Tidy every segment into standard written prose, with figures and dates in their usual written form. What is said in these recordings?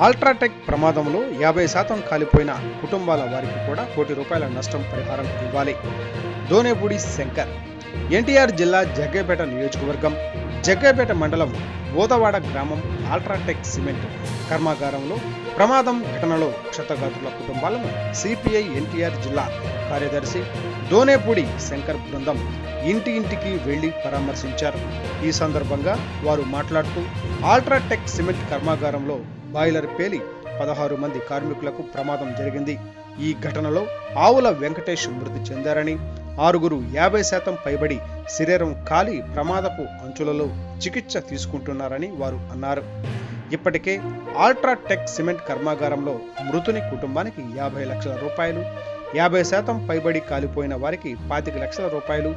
UltraTech ప్రమాదంలో 50% కాలిపోయిన కుటుంబాల వారికి కూడా ₹1,00,00,000 నష్టం పరిహారం ఇవ్వాలి. దోనేపూడి శంకర్. ఎన్టీఆర్ జిల్లా జగ్గయ్యపేట నియోజకవర్గం జగ్గయ్యపేట మండలం బోదవాడ గ్రామం అల్ట్రాటెక్ సిమెంట్ కర్మాగారంలో ప్రమాదం ఘటనలో క్షతగాత్రుల కుటుంబాలను సిపిఐ ఎన్టీఆర్ జిల్లా కార్యదర్శి దోనేపూడి శంకర్ బృందం ఇంటింటికి వెళ్లి పరామర్శించారు. ఈ సందర్భంగా వారు మాట్లాడుతూ అల్ట్రాటెక్ సిమెంట్ కర్మాగారంలో బాయిలర్ పేలి 16 మంది కార్మికులకు ప్రమాదం జరిగింది. ఈ ఘటనలో ఆవుల వెంకటేష్ మృతి చెందారని, 6గురు 50% పైబడి శరీరం కాలి ప్రమాదపు అంచులలో చికిత్స తీసుకుంటున్నారని వారు అన్నారు. ఇప్పటికే అల్ట్రాటెక్ సిమెంట్ కర్మాగారంలో మృతుని కుటుంబానికి ₹50 లక్షల, 50% పైబడి కాలిపోయిన వారికి ₹25 లక్షల,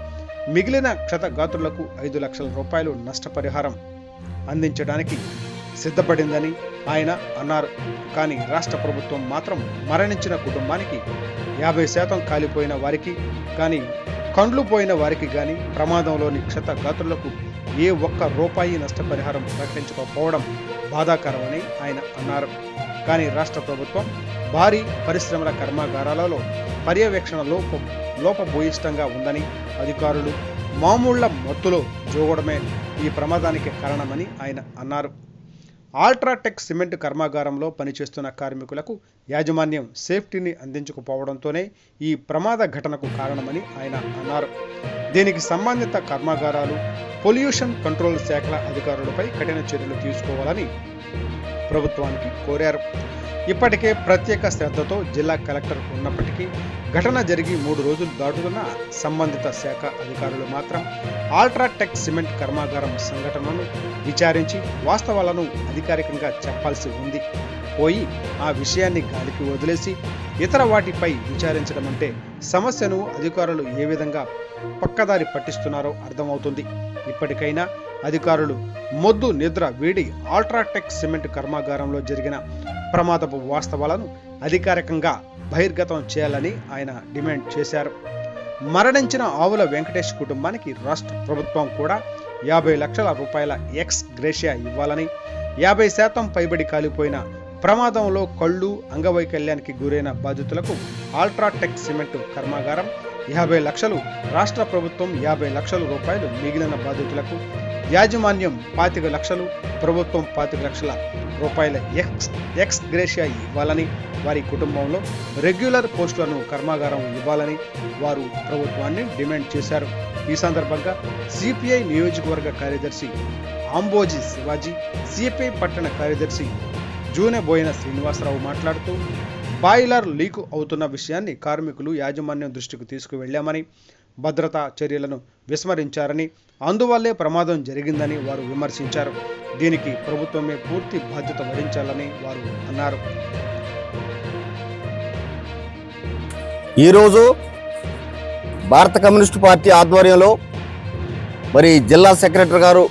మిగిలిన క్షతగాత్రులకు ₹5 లక్షల నష్టపరిహారం అందించడానికి సిద్ధపడిందని ఆయన అన్నారు. కానీ రాష్ట్ర ప్రభుత్వం మాత్రం మరణించిన కుటుంబానికి 50% కాలిపోయిన వారికి కానీ, కండ్లు పోయిన వారికి కానీ, ప్రమాదంలోని క్షతగాత్రులకు ఏ ఒక్క రూపాయి నష్టపరిహారం ప్రకటించకపోవడం బాధాకరమని ఆయన అన్నారు. కానీ రాష్ట్ర ప్రభుత్వం భారీ పరిశ్రమల కర్మాగారాలలో పర్యవేక్షణ లోపభూయిష్టంగా ఉందని, అధికారులు మామూళ్ల మత్తులో జోగడమే ఈ ప్రమాదానికి కారణమని ఆయన అన్నారు. అల్ట్రాటెక్ సిమెంట్ కర్మాగారంలో పనిచేస్తున్న కార్మికులకు యాజమాన్యం సేఫ్టీని అందించకపోవడంతోనే ఈ ప్రమాద ఘటనకు కారణమని ఆయన అన్నారు. దీనికి సంబంధిత కర్మాగారాలు, పొల్యూషన్ కంట్రోల్ శాఖల అధికారులపై కఠిన చర్యలు తీసుకోవాలని ప్రభుత్వానికి కోరారు. ఇప్పటికే ప్రత్యేక శ్రద్ధతో జిల్లా కలెక్టర్ ఉన్నప్పటికీ ఘటన జరిగి 3 రోజులు దాటుతున్న సంబంధిత శాఖ అధికారులు మాత్రం అల్ట్రాటెక్ సిమెంట్ కర్మాగారం సంఘటనను విచారించి వాస్తవాలను అధికారికంగా చెప్పాల్సి ఉంది. పోయి ఆ విషయాన్ని గాలికి వదిలేసి ఇతర వాటిపై విచారించడం అంటే సమస్యను అధికారులు ఏ విధంగా పక్కదారి పట్టిస్తున్నారో అర్థమవుతుంది. ఇప్పటికైనా అధికారులు మొద్దు నిద్ర వీడి అల్ట్రాటెక్ సిమెంట్ కర్మాగారంలో జరిగిన ప్రమాదపు వాస్తవాలను అధికారికంగా బహిర్గతం చేయాలని ఆయన డిమాండ్ చేశారు. మరణించిన ఆవుల వెంకటేష్ కుటుంబానికి రాష్ట్ర ప్రభుత్వం కూడా ₹50 లక్షల ఎక్స్ గ్రేషియా ఇవ్వాలని, 50% పైబడి కాలిపోయిన ప్రమాదంలో కళ్ళు, అంగవైకల్యానికి గురైన బాధితులకు అల్ట్రాటెక్ సిమెంట్ కర్మాగారం ₹50 లక్షలు, రాష్ట్ర ప్రభుత్వం ₹50 లక్షల, మిగిలిన బాధితులకు యాజమాన్యం ₹25 లక్షలు, ప్రభుత్వం ₹25 లక్షల ఎక్స్ గ్రేషియా ఇవ్వాలని, వారి కుటుంబంలో రెగ్యులర్ పోస్టులను కర్మాగారం ఇవ్వాలని వారు ప్రభుత్వాన్ని డిమాండ్ చేశారు. ఈ సందర్భంగా సిపిఐ నియోజకవర్గ కార్యదర్శి అంబోజీ శివాజీ, సిపిఐ పట్టణ కార్యదర్శి జూనెబోయిన శ్రీనివాసరావు మాట్లాడుతూ బాయిలర్ లీకు అవుతున్న విషయాన్ని కార్మికులు యాజమాన్యం దృష్టికి తీసుకువెళ్లామని, భద్రతా చర్యలను విస్మరించారని, అందువల్లే ప్రమాదం జరిగిందని వారు విమర్శించారు. దీనికి ప్రభుత్వమే పూర్తి బాధ్యత వహించాలని వారు అన్నారు. ఈరోజు భారత కమ్యూనిస్టు పార్టీ ఆధ్వర్యంలో మరి జిల్లా సెక్రటరీ గారు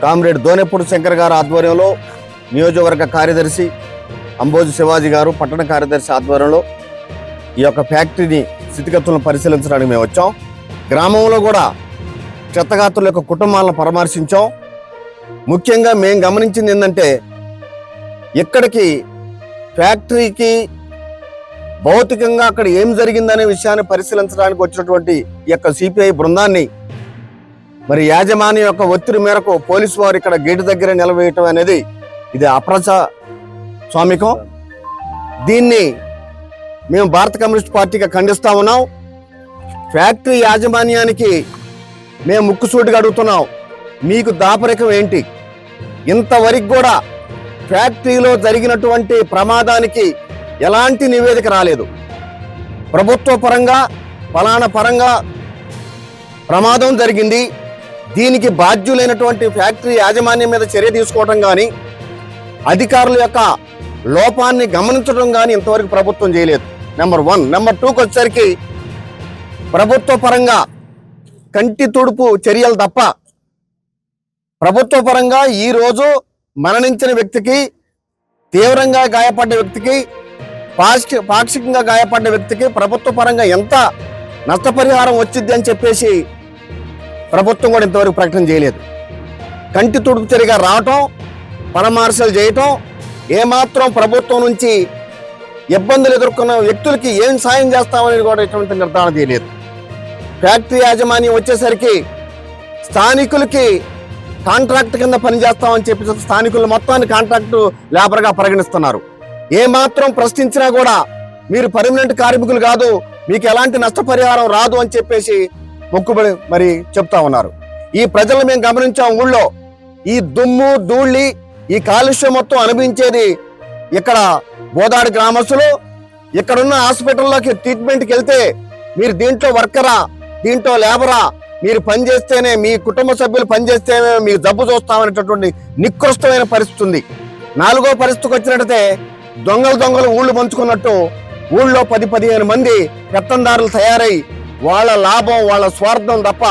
కామ్రేడ్ దోనేపూడి శంకర్ గారు ఆధ్వర్యంలో, నియోజకవర్గ కార్యదర్శి అంబోజి శివాజీ గారు పట్టణ కార్యదర్శి ఆధ్వర్యంలో ఈ యొక్క ఫ్యాక్టరీని స్థితిగతులను పరిశీలించడానికి మేము వచ్చాం. గ్రామంలో కూడా క్షతగాత్రుల యొక్క కుటుంబాలను పరామర్శించాం. ముఖ్యంగా మేము గమనించింది ఏంటంటే, ఇక్కడికి ఫ్యాక్టరీకి భౌతికంగా అక్కడ ఏం జరిగిందనే విషయాన్ని పరిశీలించడానికి వచ్చినటువంటి ఈ యొక్క సిపిఐ బృందాన్ని మరి యాజమాన్యం యొక్క ఒత్తిడి మేరకు పోలీసు వారు ఇక్కడ గేటు దగ్గర నిలవేయటం అనేది ఇది అప్రజాస్వామికం. దీన్ని మేము భారత కమ్యూనిస్ట్ పార్టీగా ఖండిస్తా ఉన్నాం. ఫ్యాక్టరీ యాజమాన్యానికి మేము ముక్కుసూటిగా అడుగుతున్నాం, మీకు దాపరికం ఏంటి? ఇంతవరకు కూడా ఫ్యాక్టరీలో జరిగినటువంటి ప్రమాదానికి ఎలాంటి నివేదిక రాలేదు. ప్రభుత్వ పరంగా ఫలానా పరంగా ప్రమాదం జరిగింది, దీనికి బాధ్యులైనటువంటి ఫ్యాక్టరీ యాజమాన్యం మీద చర్య తీసుకోవడం కానీ, అధికారుల యొక్క లోపాన్ని గమనించడం కానీ ఇంతవరకు ప్రభుత్వం చేయలేదు. నెంబర్ 1. నెంబర్ 2కి వచ్చేసరికి ప్రభుత్వ పరంగా కంటి తుడుపు చర్యలు తప్ప ప్రభుత్వ పరంగా ఈరోజు మరణించిన వ్యక్తికి, తీవ్రంగా గాయపడ్డ వ్యక్తికి, పాక్షికంగా గాయపడ్డ వ్యక్తికి ప్రభుత్వ పరంగా ఎంత నష్టపరిహారం వచ్చింది అని చెప్పేసి ప్రభుత్వం కూడా ఇంతవరకు ప్రకటన చేయలేదు. కంటి తుడుపు చర్యగా రావటం, పరామర్శలు చేయటం, ఏమాత్రం ప్రభుత్వం నుంచి ఇబ్బందులు ఎదుర్కొన్న వ్యక్తులకి ఏం సాయం చేస్తామనేది కూడా ఎటువంటి నిర్ధారణ చేయలేదు. ఫ్యాక్టరీ యాజమాన్యం వచ్చేసరికి స్థానికులకి కాంట్రాక్ట్ కింద పనిచేస్తామని చెప్పి స్థానికులు మొత్తాన్ని కాంట్రాక్టు లేబర్గా పరిగణిస్తున్నారు. ఏమాత్రం ప్రశ్నించినా కూడా మీరు పర్మనెంట్ కార్మికులు కాదు, మీకు ఎలాంటి నష్టపరిహారం రాదు అని చెప్పేసి మొక్కుబడి మరి చెప్తా ఉన్నారు. ఈ ప్రజలు మేము గమనించాం. ఊళ్ళో ఈ దుమ్ము ధూళి ఈ కాలుష్యం మొత్తం అనుభవించేది ఇక్కడ బోదాడి గ్రామస్తులు. ఇక్కడున్న హాస్పిటల్లోకి ట్రీట్మెంట్కి వెళ్తే మీరు దీంట్లో వర్కరా, దీంట్లో లేబరా, మీరు పనిచేస్తేనే, మీ కుటుంబ సభ్యులు పనిచేస్తేనే మీకు జబ్బు చూస్తామనేటటువంటి నికృష్టమైన పరిస్థితి ఉంది. 4వ పరిస్థితికి వచ్చినట్టయితే దొంగలు ఊళ్ళు పంచుకున్నట్టు ఊళ్ళో 10-15 మంది పెత్తందారులు తయారై వాళ్ళ లాభం, వాళ్ళ స్వార్థం తప్ప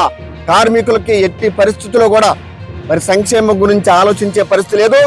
కార్మికులకి ఎట్టి పరిస్థితుల్లో కూడా మరి సంక్షేమం గురించి ఆలోచించే పరిస్థితి లేదు.